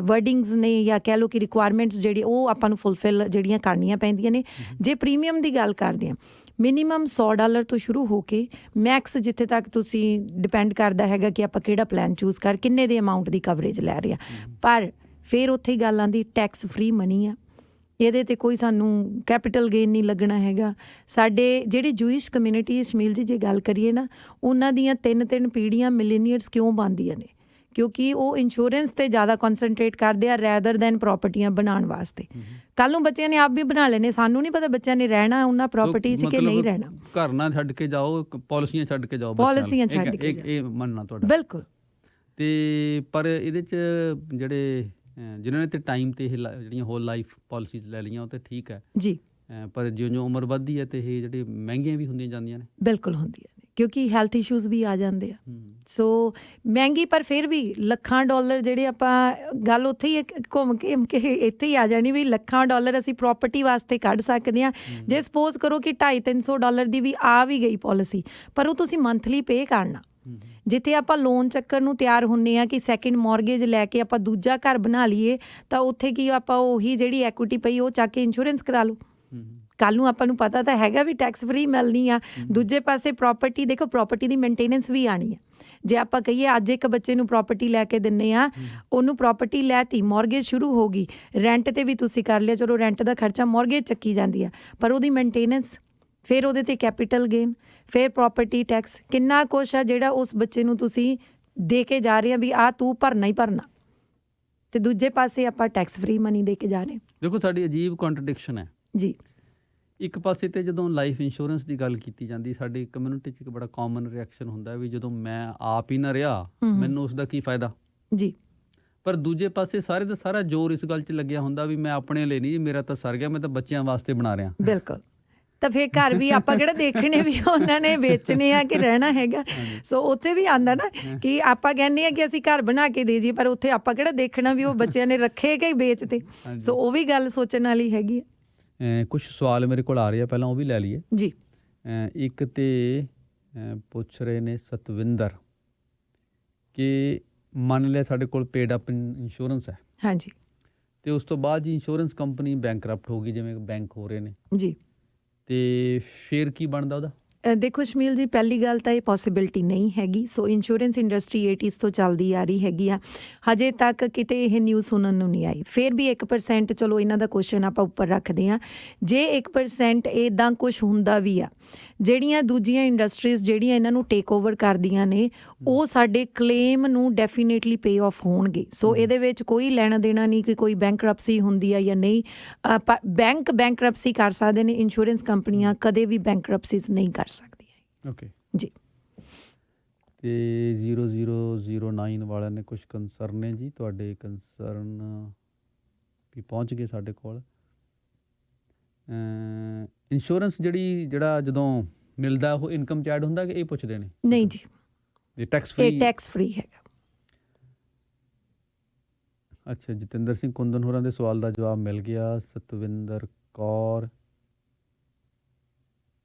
ਵਰਡਿੰਗਸ ਨੇ ਜਾਂ ਕਹਿ ਲਓ ਕਿ ਰਿਕੁਆਇਰਮੈਂਟਸ ਜਿਹੜੀ ਉਹ ਆਪਾਂ ਨੂੰ ਫੁਲਫਿਲ ਜਿਹੜੀਆਂ ਕਰਨੀਆਂ ਪੈਂਦੀਆਂ ਨੇ। ਜੇ ਪ੍ਰੀਮੀਅਮ ਦੀ ਗੱਲ ਕਰਦੇ ਹਾਂ ਮਿਨੀਮਮ $100 ਤੋਂ ਸ਼ੁਰੂ ਹੋ ਕੇ ਮੈਕਸ ਜਿੱਥੇ ਤੱਕ ਤੁਸੀਂ ਡਿਪੈਂਡ ਕਰਦਾ ਹੈਗਾ ਕਿ ਆਪਾਂ ਕਿਹੜਾ ਪਲਾਨ ਚੂਜ਼ ਕਰ ਕਿੰਨੇ ਦੇ ਅਮਾਊਂਟ ਦੀ ਕਵਰੇਜ ਲੈ ਰਹੇ ਹਾਂ। ਪਰ ਫਿਰ ਉੱਥੇ ਹੀ ਗੱਲ ਆਉਂਦੀ ਟੈਕਸ ਫਰੀ ਮਨੀ ਆ, ਇਹਦੇ 'ਤੇ ਕੋਈ ਸਾਨੂੰ ਕੈਪੀਟਲ ਗੇਨ ਨਹੀਂ ਲੱਗਣਾ ਹੈਗਾ। ਸਾਡੇ ਜਿਹੜੇ ਜੂਇਸ਼ ਕਮਿਊਨਿਟੀ ਸ਼ਮੀਲ ਜੀ ਜੇ ਗੱਲ ਕਰੀਏ ਨਾ, ਉਹਨਾਂ ਦੀਆਂ 3 ਪੀੜ੍ਹੀਆਂ ਮਿਲੀਨੀਅਰਸ ਕਿਉਂ ਬਣਦੀਆਂ ਨੇ? ਕਿਉਂਕਿ ਉਹ ਇੰਸ਼ੋਰੈਂਸ 'ਤੇ ਜ਼ਿਆਦਾ ਕੌਨਸਨਟਰੇਟ ਕਰਦੇ ਆ ਰੈਦਰ ਦੈਨ ਪ੍ਰੋਪਰਟੀਆਂ ਬਣਾਉਣ ਵਾਸਤੇ। ਕੱਲ੍ਹ ਨੂੰ ਬੱਚਿਆਂ ਨੇ ਆਪ ਵੀ ਬਣਾ ਲੈਣੇ, ਸਾਨੂੰ ਨਹੀਂ ਪਤਾ ਬੱਚਿਆਂ ਨੇ ਰਹਿਣਾ ਉਹਨਾਂ ਪ੍ਰੋਪਰਟੀ 'ਚ ਕਿ ਨਹੀਂ ਰਹਿਣਾ। ਘਰ ਨਾ ਛੱਡ ਕੇ ਜਾਓ, ਪਾਲਿਸੀਆਂ ਛੱਡ ਕੇ ਜਾਓ, ਪਾਲਿਸੀਆਂ ਛੱਡ ਕੇ ਇਹ ਮੰਨਣਾ ਤੁਹਾਡਾ ਬਿਲਕੁਲ। ਤੇ ਪਰ ਇਹਦੇ 'ਚ ਜਿਹੜੇ ਜਿਨ੍ਹਾਂ ਨੇ ਤੇ ਟਾਈਮ 'ਤੇ ਇਹ ਜਿਹੜੀਆਂ ਹੋਲ ਲਾਈਫ ਪਾਲਿਸੀਜ਼ ਲੈ ਲਈਆਂ ਉਹ ਤਾਂ ਠੀਕ ਹੈ ਜੀ। ਪਰ ਜਿਉਂ ਉਮਰ ਵੱਧਦੀ ਹੈ ਤੇ ਇਹ ਜਿਹੜੇ ਮਹਿੰਗੀਆਂ ਵੀ ਹੁੰਦੀਆਂ ਜਾਂਦੀਆਂ ਨੇ। ਬਿਲਕੁਲ ਹੁੰਦੀਆਂ ਨੇ ਕਿਉਂਕਿ ਹੈਲਥ ਇਸ਼ੂਜ਼ ਵੀ ਆ ਜਾਂਦੇ ਆ। ਸੋ ਮਹਿੰਗੀ ਪਰ ਫਿਰ ਵੀ ਲੱਖਾਂ ਡਾਲਰ ਜਿਹੜੇ ਆਪਾਂ ਗੱਲ ਉੱਥੇ ਹੀ ਘੁੰਮ ਕੇ ਇੱਥੇ ਹੀ ਆ ਜਾਣੀ ਵੀ ਲੱਖਾਂ ਡਾਲਰ ਅਸੀਂ ਪ੍ਰੋਪਰਟੀ ਵਾਸਤੇ ਕੱਢ ਸਕਦੇ ਹਾਂ। ਜੇ ਸਪੋਜ਼ ਕਰੋ ਕਿ $250-300 ਦੀ ਵੀ ਆ ਵੀ ਗਈ ਪਾਲਿਸੀ, ਪਰ ਉਹ ਤੁਸੀਂ ਮੰਥਲੀ ਪੇ ਕਰਨਾ। ਜਿੱਥੇ ਆਪਾਂ ਲੋਨ ਚੱਕਰ ਨੂੰ ਤਿਆਰ ਹੁੰਨੇ ਆ ਕਿ ਸੈਕਿੰਡ ਮੌਰਗੇਜ ਲੈ ਕੇ ਆਪਾਂ ਦੂਜਾ ਘਰ ਬਣਾ ਲਈਏ, ਤਾਂ ਉੱਥੇ ਕੀ ਆਪਾਂ ਉਹੀ ਜਿਹੜੀ ਐਕੁਇਟੀ ਪਈ ਉਹ ਚੱਕ ਕੇ ਇੰਸ਼ੋਰੈਂਸ ਕਰਾ ਲਓ। ਕੱਲ੍ਹ ਨੂੰ ਆਪਾਂ ਨੂੰ ਪਤਾ ਤਾਂ ਹੈਗਾ ਵੀ ਟੈਕਸ ਫਰੀ ਮਿਲਣੀ ਆ। ਦੂਜੇ ਪਾਸੇ ਪ੍ਰੋਪਰਟੀ ਦੇਖੋ, ਪ੍ਰੋਪਰਟੀ ਦੀ ਮੇਨਟੇਨੈਂਸ ਵੀ ਆਣੀ ਆ। ਜੇ ਆਪਾਂ ਕਹੀਏ ਅੱਜ ਇੱਕ ਬੱਚੇ ਨੂੰ ਪ੍ਰੋਪਰਟੀ ਲੈ ਕੇ ਦਿੰਨੇ ਆ, ਉਹਨੂੰ ਪ੍ਰੋਪਰਟੀ ਲੈਤੀ, ਮੌਰਗੇਜ ਸ਼ੁਰੂ ਹੋ ਗਈ, ਰੈਂਟ 'ਤੇ ਵੀ ਤੁਸੀਂ ਕਰ ਲਿਆ, ਚਲੋ ਰੈਂਟ ਦਾ ਖਰਚਾ ਮੌਰਗੇਜ ਚੱਕੀ ਜਾਂਦੀ ਆ, ਪਰ ਉਹਦੀ ਮੇਨਟੇਨੈਂਸ, ਫਿਰ ਉਹਦੇ 'ਤੇ ਕੈਪੀਟਲ ਗੇਨ, ਫਿਰ ਪ੍ਰੋਪਰਟੀ ਟੈਕਸ, ਕਿੰਨਾ ਕੁਛ ਆ ਜਿਹੜਾ ਉਸ ਬੱਚੇ ਨੂੰ ਤੁਸੀਂ ਦੇ ਕੇ ਜਾ ਰਹੇ ਆ ਵੀ ਆਹ ਤੂੰ ਭਰਨਾ ਹੀ ਭਰਨਾ, ਅਤੇ ਦੂਜੇ ਪਾਸੇ ਆਪਾਂ ਟੈਕਸ ਫਰੀ ਮਨੀ ਦੇ ਕੇ ਜਾ ਰਹੇ। ਦੇਖੋ ਸਾਡੀ ਅਜੀਬ ਕੰਟਰਡਿਕਸ਼ਨ ਹੈ ਜੀ। ਇੱਕ ਪਾਸੇ ਤੇ ਜਦੋਂ ਲਾਈਫ ਇੰਸ਼ੋਰੈਂਸ ਦੀ ਗੱਲ ਕੀਤੀ ਜਾਂਦੀ ਸਾਡੀ ਕਮਿਊਨਿਟੀ 'ਚ ਇੱਕ ਬੜਾ ਕਾਮਨ ਰਿਐਕਸ਼ਨ ਹੁੰਦਾ ਵੀ ਜਦੋਂ ਮੈਂ ਆਪ ਹੀ ਨਾ ਰਿਹਾ ਮੈਨੂੰ ਉਸ ਦਾ ਕੀ ਫਾਇਦਾ ਜੀ। ਪਰ ਦੂਜੇ ਪਾਸੇ ਸਾਰੇ ਦਾ ਸਾਰਾ ਜ਼ੋਰ ਇਸ ਗੱਲ 'ਚ ਲੱਗਿਆ ਹੁੰਦਾ ਵੀ ਮੈਂ ਆਪਣੇ ਲਈ ਨਹੀਂ, ਮੇਰਾ ਤਾਂ ਸਰ ਗਿਆ, ਮੈਂ ਤਾਂ ਬੱਚਿਆਂ ਵਾਸਤੇ ਬਣਾ ਰਿਹਾ। ਬਿਲਕੁਲ। ਤਾਂ ਫਿਰ ਘਰ ਵੀ ਆਪਾਂ ਕਿਹੜਾ ਦੇਖਣੇ ਵੀ ਉਹਨਾਂ ਨੇ ਵੇਚਣੇ ਆ ਕਿ ਰਹਿਣਾ ਹੈਗਾ। ਸੋ ਉੱਥੇ ਵੀ ਆਉਂਦਾ ਨਾ ਕਿ ਆਪਾਂ ਕਹਿੰਦੇ ਆ ਕਿ ਅਸੀਂ ਘਰ ਬਣਾ ਕੇ ਦੇ ਜੀ, ਪਰ ਉੱਥੇ ਆਪਾਂ ਕਿਹੜਾ ਦੇਖਣਾ ਵੀ ਉਹ ਬੱਚਿਆਂ ਨੇ ਰੱਖੇ ਕਿ ਵੇਚਤੇ। ਸੋ ਉਹ ਵੀ ਗੱਲ ਸੋਚਣ ਵਾਲੀ ਹੈਗੀ ਹੈ। ਕੁਛ ਸਵਾਲ ਮੇਰੇ ਕੋਲ ਆ ਰਹੇ ਆ, ਪਹਿਲਾਂ ਉਹ ਵੀ ਲੈ ਲਈਏ ਜੀ। ਇੱਕ ਤੇ ਪੁੱਛ ਰਹੇ ਨੇ ਸਤਵਿੰਦਰ ਕਿ ਮੰਨ ਲਿਆ ਸਾਡੇ ਕੋਲ ਪੇਡ ਅਪ ਇੰਸ਼ੋਰੈਂਸ ਹੈ। ਹਾਂਜੀ। ਅਤੇ ਉਸ ਤੋਂ ਬਾਅਦ ਜੀ ਇੰਸ਼ੋਰੈਂਸ ਕੰਪਨੀ ਬੈਂਕਰਪਟ ਹੋ ਗਈ, ਜਿਵੇਂ ਬੈਂਕ ਹੋ ਰਹੇ ਨੇ ਜੀ, ਅਤੇ ਫਿਰ ਕੀ ਬਣਦਾ ਉਹਦਾ? ਦੇਖੋ ਸ਼ਮੀਲ ਜੀ, ਪਹਿਲੀ ਗੱਲ ਤਾਂ ਇਹ ਪੋਸੀਬਿਲਿਟੀ ਨਹੀਂ ਹੈਗੀ। ਸੋ ਇੰਸ਼ੋਰੈਂਸ ਇੰਡਸਟਰੀ 80s ਤੋਂ ਚੱਲਦੀ ਆ ਰਹੀ ਹੈਗੀ ਆ, ਹਜੇ ਤੱਕ ਕਿਤੇ ਇਹ ਨਿਊਜ਼ ਸੁਣਨ ਨੂੰ ਨਹੀਂ ਆਈ। ਫਿਰ ਵੀ 1% ਚਲੋ ਇਹਨਾਂ ਦਾ ਕੁਐਸਚਨ ਆਪਾਂ ਉੱਪਰ ਰੱਖਦੇ ਹਾਂ। ਜੇ 1% ਇੱਦਾਂ ਕੁਝ ਹੁੰਦਾ ਵੀ ਆ, ਜਿਹੜੀਆਂ ਦੂਜੀਆਂ ਇੰਡਸਟਰੀਜ਼ ਜਿਹੜੀਆਂ ਇਹਨਾਂ ਨੂੰ ਟੇਕ ਓਵਰ ਕਰਦੀਆਂ ਨੇ, ਉਹ ਸਾਡੇ ਕਲੇਮ ਨੂੰ ਡੈਫੀਨੇਟਲੀ ਪੇ ਆਫ ਹੋਣਗੇ। ਸੋ ਇਹਦੇ ਵਿੱਚ ਕੋਈ ਲੈਣਾ ਦੇਣਾ ਨਹੀਂ ਕਿ ਕੋਈ ਬੈਂਕਰਪਸੀ ਹੁੰਦੀ ਆ ਜਾਂ ਨਹੀਂ। ਬੈਂਕਰਪਸੀ ਕਰ ਸਕਦੇ ਨੇ, ਇੰਸ਼ੋਰੈਂਸ ਕੰਪਨੀਆਂ ਕਦੇ ਵੀ ਬੈਂਕਰਪਸੀਜ਼ ਨਹੀਂ ਕਰ ਸਕਦੀਆਂ। ਓਕੇ ਜੀ। ਤੇ 0009 ਵਾਲਿਆਂ ਨੇ ਕੁਝ ਕੰਸਰਨ ਨੇ ਜੀ, ਤੁਹਾਡੇ ਕੰਸਰਨ ਵੀ ਪਹੁੰਚ ਗਏ ਸਾਡੇ ਕੋਲ। ਇੰਸ਼ੋਰੈਂਸ ਜਿਹੜਾ ਜਦੋਂ ਮਿਲਦਾ ਉਹ ਇਨਕਮ 'ਚ ਐਡ ਹੁੰਦਾ ਕਿ ਇਹ ਪੁੱਛਦੇ ਨੇ? ਨਹੀਂ ਜੀ, ਇਹ ਟੈਕਸ ਫ੍ਰੀ ਹੈਗਾ। ਅੱਛਾ, ਜਤਿੰਦਰ ਸਿੰਘ ਕੁੰਦਨ ਹੋਰਾਂ ਦੇ ਸਵਾਲ ਦਾ ਜਵਾਬ ਮਿਲ ਗਿਆ। ਸਤਵਿੰਦਰ ਕੌਰ,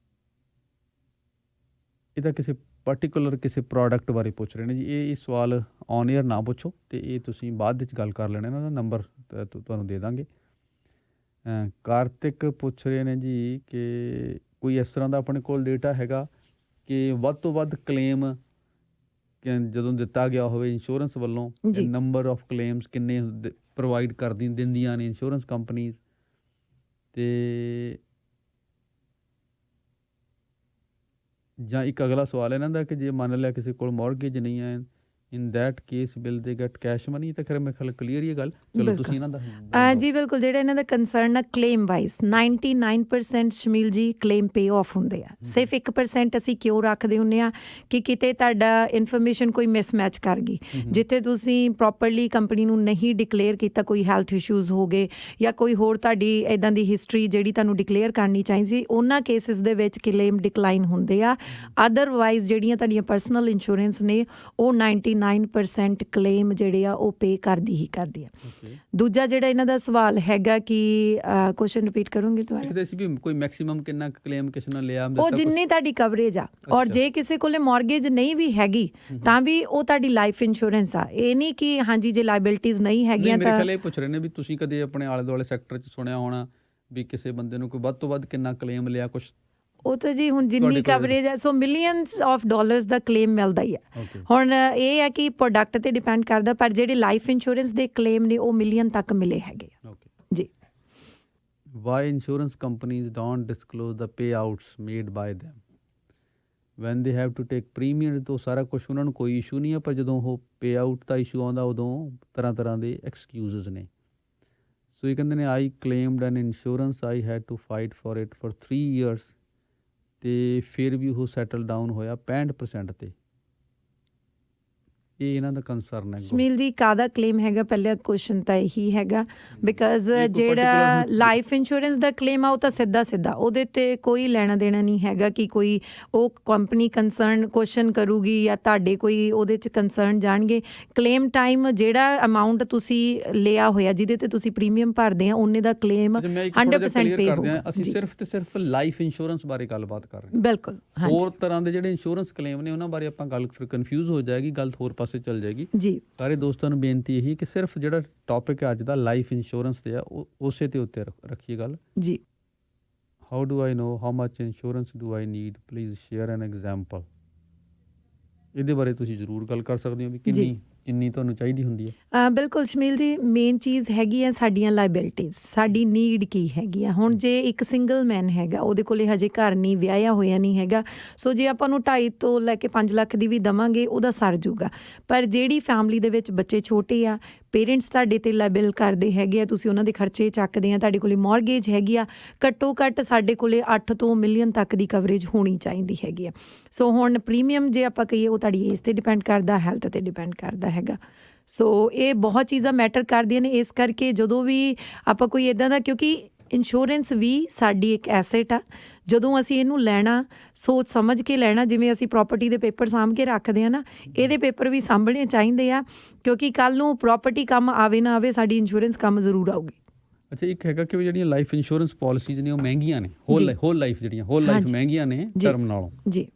ਇਹ ਤਾਂ ਕਿਸੇ ਪਾਰਟੀਕੂਲਰ ਕਿਸੇ ਪ੍ਰੋਡਕਟ ਬਾਰੇ ਪੁੱਛ ਰਹੇ ਨੇ ਜੀ। ਇਹ ਸਵਾਲ ਔਨ ਏਅਰ ਨਾ ਪੁੱਛੋ, ਅਤੇ ਇਹ ਤੁਸੀਂ ਬਾਅਦ ਵਿੱਚ ਗੱਲ ਕਰ ਲੈਣਾ। ਇਹਨਾਂ ਦਾ ਨੰਬਰ ਤੁਹਾਨੂੰ ਦੇ ਦਾਂਗੇ। ਕਾਰਤਿਕ ਪੁੱਛ ਰਹੇ ਨੇ ਜੀ ਕਿ ਕੋਈ ਇਸ ਤਰ੍ਹਾਂ ਦਾ ਆਪਣੇ ਕੋਲ ਡੇਟਾ ਹੈਗਾ ਕਿ ਵੱਧ ਤੋਂ ਵੱਧ ਕਲੇਮ ਜਦੋਂ ਦਿੱਤਾ ਗਿਆ ਹੋਵੇ ਇੰਸ਼ੋਰੈਂਸ ਵੱਲੋਂ, ਨੰਬਰ ਆਫ ਕਲੇਮਸ ਕਿੰਨੇ ਪ੍ਰੋਵਾਈਡ ਦਿੰਦੀਆਂ ਨੇ ਇੰਸ਼ੋਰੈਂਸ ਕੰਪਨੀਜ਼? ਅਤੇ ਜਾਂ ਇੱਕ ਅਗਲਾ ਸਵਾਲ ਇਹਨਾਂ ਦਾ ਕਿ ਜੇ ਮੰਨ ਲਿਆ ਕਿਸੇ ਕੋਲ ਮੌਰਗੇਜ ਨਹੀਂ ਹੈ, in that case will they get cash money? ਤਾਂ ਖੈਰ ਮੇਰੇ ਖਿਆਲ ਕਲੀਅਰ ਹੀ ਗੱਲ। ਚਲੋ ਤੁਸੀਂ ਇਹਨਾਂ ਦਾ ਜੀ ਬਿਲਕੁਲ, ਜਿਹੜਾ ਇਹਨਾਂ ਦਾ ਕੰਸਰਨ ਆ ਕਲੇਮ ਵਾਈਜ਼ 99% ਸ਼ਮੀਲ ਜੀ ਕਲੇਮ ਪੇ ਆਫ ਹੁੰਦੇ ਆ। ਸਿਰਫ 1% ਅਸੀਂ ਕਿਉਂ ਰੱਖਦੇ ਹੁੰਦੇ ਆ ਕਿ ਕਿਤੇ ਤੁਹਾਡਾ ਇਨਫੋਰਮੇਸ਼ਨ ਕੋਈ ਮਿਸਮੈਚ ਕਰ ਗਈ, ਜਿੱਥੇ ਤੁਸੀਂ ਪ੍ਰੋਪਰਲੀ ਕੰਪਨੀ ਨੂੰ ਨਹੀਂ ਡਿਕਲੇਅਰ ਕੀਤਾ, ਕੋਈ ਹੈਲਥ ਇਸ਼ੂਜ਼ ਹੋ ਗਏ ਜਾਂ ਕੋਈ ਹੋਰ ਤੁਹਾਡੀ ਇੱਦਾਂ ਦੀ ਹਿਸਟਰੀ ਜਿਹੜੀ ਤੁਹਾਨੂੰ ਡਿਕਲੇਅਰ ਕਰਨੀ ਚਾਹੀਦੀ, ਉਹਨਾਂ ਕੇਸਿਸ ਦੇ ਵਿੱਚ ਕਲੇਮ ਡਿਕਲਾਈਨ ਹੁੰਦੇ ਆ। ਅਦਰਵਾਈਜ਼ ਜਿਹੜੀਆਂ ਤੁਹਾਡੀਆਂ ਪਰਸਨਲ ਇੰਸ਼ੋਰੈਂਸ ਨੇ ਉਹ 99% ਕਲੇਮ ਜਿਹੜੇ ਆ ਉਹ ਪੇ ਕਰਦੀ ਆ। ਦੂਜਾ ਜਿਹੜਾ ਇਹਨਾਂ ਦਾ ਸਵਾਲ ਹੈਗਾ ਕਿ ਕੁਐਸਚਨ ਰਿਪੀਟ ਕਰੋਗੇ ਤੁਹਾਡਾ? ਵੀ ਕੋਈ ਮੈਕਸਿਮਮ ਕਿੰਨਾ ਕਲੇਮ ਕਿਸੇ ਨੇ ਲਿਆ, ਉਹ ਜਿੰਨੀ ਤੁਹਾਡੀ ਕਵਰੇਜ ਆ। ਔਰ ਜੇ ਕਿਸੇ ਕੋਲੇ ਮੌਰਗੇਜ ਨਹੀਂ ਵੀ ਹੈਗੀ ਤਾਂ ਵੀ ਉਹ ਤੁਹਾਡੀ ਲਾਈਫ ਇੰਸ਼ੋਰੈਂਸ ਆ। ਇਹ ਨਹੀਂ ਕਿ ਹਾਂਜੀ ਜੇ ਲਾਇਬਿਲਟੀਜ਼ ਨਹੀਂ ਹੈਗੀਆਂ ਤਾਂ। ਮੇਰੇ ਖਿਆਲ ਇਹ ਪੁੱਛ ਰਹੇ ਨੇ ਵੀ ਤੁਸੀਂ ਕਦੇ ਆਪਣੇ ਆਲੇ ਦੁਆਲੇ ਸੈਕਟਰ 'ਚ ਸੁਣਿਆ ਹੋਣਾ ਵੀ ਕਿਸੇ ਬੰਦੇ ਨੂੰ ਕੋਈ ਵੱਧ ਤੋਂ ਵੱਧ ਕਿੰਨਾ ਕਲੇਮ ਲਿਆ ਕੁਛ? ਉਹ ਤਾਂ ਜੀ ਹੁਣ ਜਿੰਨੀ ਕਵਰੇਜ ਹੈ, ਸੋ ਮਿਲੀਅਨਸ ਆਫ ਡਾਲਰਸ ਦਾ ਕਲੇਮ ਮਿਲਦਾ ਹੀ ਆ। ਹੁਣ ਇਹ ਹੈ ਕਿ ਪ੍ਰੋਡਕਟ 'ਤੇ ਡਿਪੈਂਡ ਕਰਦਾ, ਪਰ ਜਿਹੜੇ ਲਾਈਫ ਇੰਸ਼ੋਰੈਂਸ ਦੇ ਕਲੇਮ ਨੇ ਉਹ ਮਿਲੀਅਨ ਤੱਕ ਮਿਲੇ ਹੈਗੇ ਆ ਜੀ। Why insurance companies don't disclose the payouts made by them when they have to take premium? ਤੋਂ ਸਾਰਾ ਕੁਛ ਉਹਨਾਂ ਨੂੰ ਕੋਈ ਇਸ਼ੂ ਨਹੀਂ ਹੈ, ਪਰ ਜਦੋਂ ਉਹ ਪੇ ਆਊਟ ਦਾ ਇਸ਼ੂ ਆਉਂਦਾ ਉਦੋਂ ਤਰ੍ਹਾਂ ਦੇ ਐਕਸਕਿਊਜ਼ਸ ਨੇ। ਸੋ ਇਹ ਕਹਿੰਦੇ ਨੇ I claimed an insurance, I had to fight for it for 3 years, ਅਤੇ ਫਿਰ ਵੀ ਉਹ ਸੈਟਲ ਡਾਊਨ ਹੋਇਆ 65% 'ਤੇ। ਇਹ ਇਹਨਾਂ ਦਾ ਕੰਸਰਨ ਹੈ। ਸੁਨੀਲ ਜੀ, ਕਾਹਦਾ ਕਲੇਮ ਹੈਗਾ? ਪਹਿਲਾ ਕੁਐਸਚਨ ਤਾਂ ਇਹੀ ਹੈਗਾ, ਬਿਕਾਜ਼ ਜਿਹੜਾ ਲਾਈਫ ਇੰਸ਼ੋਰੈਂਸ ਦਾ ਕਲੇਮ ਆ ਉਹ ਤਾਂ ਸਿੱਧਾ ਉਹਦੇ 'ਤੇ ਕੋਈ ਲੈਣਾ ਦੇਣਾ ਨਹੀਂ ਹੈਗਾ ਕਿ ਕੋਈ ਉਹ ਕੰਪਨੀ ਕੰਸਰਨ ਕੁਐਸਚਨ ਕਰੂਗੀ ਜਾਂ ਤੁਹਾਡੇ ਕੋਈ ਉਹਦੇ 'ਚ ਕੰਸਰਨ ਜਾਣਗੇ। ਕਲੇਮ ਟਾਈਮ ਜਿਹੜਾ ਅਮਾਊਂਟ ਤੁਸੀਂ ਲਿਆ ਹੋਇਆ, ਜਿਹਦੇ 'ਤੇ ਤੁਸੀਂ ਪ੍ਰੀਮੀਅਮ ਭਰਦੇ ਆ, ਉਹਨੇ ਦਾ ਕਲੇਮ 100% ਪੇ ਹੋਊਗਾ। ਅਸੀਂ ਸਿਰਫ ਤੇ ਸਿਰਫ ਲਾਈਫ ਇੰਸ਼ੋਰੈਂਸ ਬਾਰੇ ਗੱਲਬਾਤ ਕਰ ਰਹੇ ਹਾਂ। ਬਿਲਕੁਲ। ਹੋਰ ਤਰ੍ਹਾਂ ਦੇ ਜਿਹੜੇ ਇੰਸ਼ੋਰੈਂਸ ਕਲੇਮ ਨੇ ਉਹਨਾਂ ਬਾਰੇ ਆਪਾਂ ਗੱਲ ਫਿਰ ਕਨਫਿਊਜ਼ ਹੋ ਜਾਏਗੀ, ਗੱਲ ਹੋਰ ਪਾਸੇ ਚੱਲ ਜਾਏਗੀ ਜੀ। ਸਾਰੇ ਦੋਸਤਾਂ ਨੂੰ ਬੇਨਤੀ ਇਹੀ ਕਿ ਸਿਰਫ ਜਿਹੜਾ ਟੌਪਿਕ ਹੈ ਅੱਜ ਦਾ ਲਾਈਫ ਇੰਸ਼ੋਰੈਂਸ ਤੇ ਆ, ਉਸੇ ਤੇ ਉੱਤੇ ਰੱਖੀਏ ਗੱਲ ਜੀ। How do I know how much insurance do I need, please share N example. ਇਹਦੇ ਬਾਰੇ ਤੁਸੀਂ ਜ਼ਰੂਰ ਗੱਲ ਕਰ ਸਕਦੇ ਹੋ ਵੀ ਕਿੰਨੀ ਤੁਹਾਨੂੰ ਚਾਹੀਦੀ ਹੁੰਦੀ ਹੈ। ਬਿਲਕੁਲ ਸ਼ਮੀਲ ਜੀ, ਮੇਨ ਚੀਜ਼ ਹੈਗੀ ਆ ਸਾਡੀਆਂ ਲਾਇਬਿਲਟੀਜ਼, ਸਾਡੀ ਨੀਡ ਕੀ ਹੈਗੀ ਆ। ਹੁਣ ਜੇ ਇੱਕ ਸਿੰਗਲ ਮੈਨ ਹੈਗਾ, ਉਹਦੇ ਕੋਲੇ ਹਜੇ ਘਰ ਨਹੀਂ, ਵਿਆਹਿਆ ਹੋਇਆ ਨਹੀਂ ਹੈਗਾ, ਸੋ ਜੇ ਆਪਾਂ ਨੂੰ 2.5 ਤੋਂ ਲੈ ਕੇ 5 ਲੱਖ ਦੀ ਵੀ ਦੇਵਾਂਗੇ ਉਹਦਾ ਸਰ ਜੂਗਾ। ਪਰ ਜਿਹੜੀ ਫੈਮਿਲੀ ਦੇ ਵਿੱਚ ਬੱਚੇ ਛੋਟੇ ਆ, ਪੇਰੈਂਟਸ ਤੁਹਾਡੇ 'ਤੇ ਲਾਇਬਲ ਕਰਦੇ ਹੈਗੇ ਆ, ਤੁਸੀਂ ਉਹਨਾਂ ਦੇ ਖਰਚੇ ਚੱਕਦੇ ਆ, ਤੁਹਾਡੇ ਕੋਲੇ ਮੌਰਗੇਜ ਹੈਗੀ ਆ, ਘੱਟੋ ਘੱਟ ਸਾਡੇ ਕੋਲੇ 8 ਤੋਂ ਮਿਲੀਅਨ ਤੱਕ ਦੀ ਕਵਰੇਜ ਹੋਣੀ ਚਾਹੀਦੀ ਹੈਗੀ ਆ। ਸੋ ਹੁਣ ਪ੍ਰੀਮੀਅਮ ਜੇ ਆਪਾਂ ਕਹੀਏ ਉਹ ਤੁਹਾਡੀ ਏਜ 'ਤੇ ਡਿਪੈਂਡ ਕਰਦਾ, ਹੈਲਥ 'ਤੇ ਡਿਪੈਂਡ ਕਰਦਾ ਹੈਗਾ। ਸੋ ਇਹ ਬਹੁਤ ਚੀਜ਼ਾਂ ਮੈਟਰ ਕਰਦੀਆਂ ਨੇ। ਇਸ ਕਰਕੇ ਜਦੋਂ ਵੀ ਆਪਾਂ ਕੋਈ ਇੱਦਾਂ ਦਾ, ਕਿਉਂਕਿ ਇੰਸ਼ੋਰੈਂਸ ਵੀ ਸਾਡੀ ਇੱਕ ਐਸੈਟ ਆ, ਜਦੋਂ ਅਸੀਂ ਇਹਨੂੰ ਲੈਣਾ ਸੋਚ ਸਮਝ ਕੇ ਲੈਣਾ। ਜਿਵੇਂ ਅਸੀਂ ਪ੍ਰੋਪਰਟੀ ਦੇ ਪੇਪਰ ਸਾਂਭ ਕੇ ਰੱਖਦੇ ਹਾਂ ਨਾ, ਇਹਦੇ ਪੇਪਰ ਵੀ ਸਾਂਭਣੇ ਚਾਹੀਦੇ ਆ, ਕਿਉਂਕਿ ਕੱਲ੍ਹ ਨੂੰ ਪ੍ਰੋਪਰਟੀ ਕੰਮ ਆਵੇ ਨਾ ਆਵੇ, ਸਾਡੀ ਇੰਸ਼ੋਰੈਂਸ ਕੰਮ ਜ਼ਰੂਰ ਆਊਗੀ। ਅੱਛਾ, ਇੱਕ ਹੈਗਾ ਕਿ ਜਿਹੜੀਆਂ ਲਾਈਫ ਇੰਸ਼ੋਰੈਂਸ ਪਾਲਿਸੀਜ਼ ਨੇ ਉਹ ਮਹਿੰਗੀਆਂ ਨੇ, ਹੋਲ ਲਾਈਫ ਜਿਹੜੀਆਂ ਹੋਲ ਲਾਈਫ ਮਹਿੰਗੀਆਂ ਨੇ ਟਰਮ ਨਾਲੋਂ ਜੀ।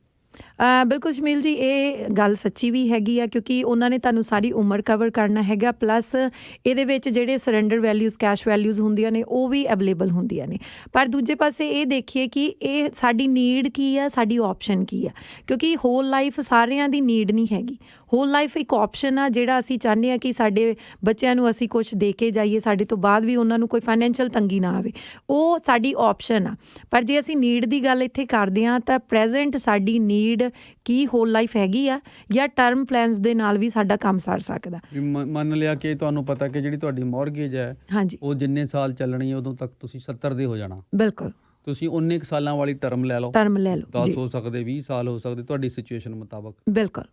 ਬਿਲਕੁਲ ਸ਼ਮੀਲ ਜੀ, ਇਹ ਗੱਲ ਸੱਚੀ ਵੀ ਹੈਗੀ ਆ ਕਿਉਂਕਿ ਉਹਨਾਂ ਨੇ ਤੁਹਾਨੂੰ ਸਾਰੀ ਉਮਰ ਕਵਰ ਕਰਨਾ ਹੈਗਾ, ਪਲੱਸ ਇਹਦੇ ਵਿੱਚ ਜਿਹੜੇ ਸਰੈਂਡਰ ਵੈਲਿਊਜ਼, ਕੈਸ਼ ਵੈਲਿਊਜ਼ ਹੁੰਦੀਆਂ ਨੇ ਉਹ ਵੀ ਅਵੇਲੇਬਲ ਹੁੰਦੀਆਂ ਨੇ। ਪਰ ਦੂਜੇ ਪਾਸੇ ਇਹ ਦੇਖੀਏ ਕਿ ਇਹ ਸਾਡੀ ਨੀਡ ਕੀ ਆ, ਸਾਡੀ ਆਪਸ਼ਨ ਕੀ ਆ, ਕਿਉਂਕਿ ਹੋਲ ਲਾਈਫ ਸਾਰਿਆਂ ਦੀ ਨੀਡ ਨਹੀਂ ਹੈਗੀ। ਹੋਲ ਲਾਈਫ ਇੱਕ ਆਪਸ਼ਨ ਆ ਜਿਹੜਾ ਅਸੀਂ ਚਾਹੁੰਦੇ ਹਾਂ ਕਿ ਸਾਡੇ ਬੱਚਿਆਂ ਨੂੰ ਅਸੀਂ ਕੁਛ ਦੇ ਕੇ ਜਾਈਏ, ਸਾਡੇ ਤੋਂ ਬਾਅਦ ਵੀ ਉਹਨਾਂ ਨੂੰ ਕੋਈ ਫਾਈਨੈਂਸ਼ੀਅਲ ਤੰਗੀ ਨਾ ਆਵੇ, ਉਹ ਸਾਡੀ ਆਪਸ਼ਨ ਆ। ਪਰ ਜੇ ਅਸੀਂ ਨੀਡ ਦੀ ਗੱਲ ਇੱਥੇ ਕਰਦੇ ਹਾਂ ਤਾਂ ਪ੍ਰੈਜ਼ੈਂਟ ਸਾਡੀ ਨੀਡ ਕੀ ਹੋਲ ਲਾਈਫ ਹੈਗੀ ਆ ਜਾਂ ਟਰਮ ਪਲਾਨਸ ਦੇ ਨਾਲ ਵੀ ਸਾਡਾ ਕੰਮ ਸਰ ਸਕਦਾ। ਮੰਨ ਲਿਆ ਕਿ ਤੁਹਾਨੂੰ ਪਤਾ ਕਿ ਜਿਹੜੀ ਤੁਹਾਡੀ ਮੌਰਗੇਜ ਹੈ ਹਾਂਜੀ, ਉਹ ਜਿੰਨੇ ਸਾਲ ਚੱਲਣੀ ਹੈ ਉਦੋਂ ਤੱਕ ਤੁਸੀਂ 70 ਦੇ ਹੋ ਜਾਣਾ। ਬਿਲਕੁਲ, ਤੁਸੀਂ ਉਨੇ ਕੁ ਸਾਲਾਂ ਵਾਲੀ ਟਰਮ ਲੈ ਲਓ, ਟਰਮ ਲੈ ਲਓ 10 ਜੀ, ਹੋ ਸਕਦੇ, 20 ਸਾਲ ਹੋ ਸਕਦੇ ਤੁਹਾਡੀ ਸਿਚੁਏਸ਼ਨ ਮੁਤਾਬਕ, ਬਿਲਕੁਲ।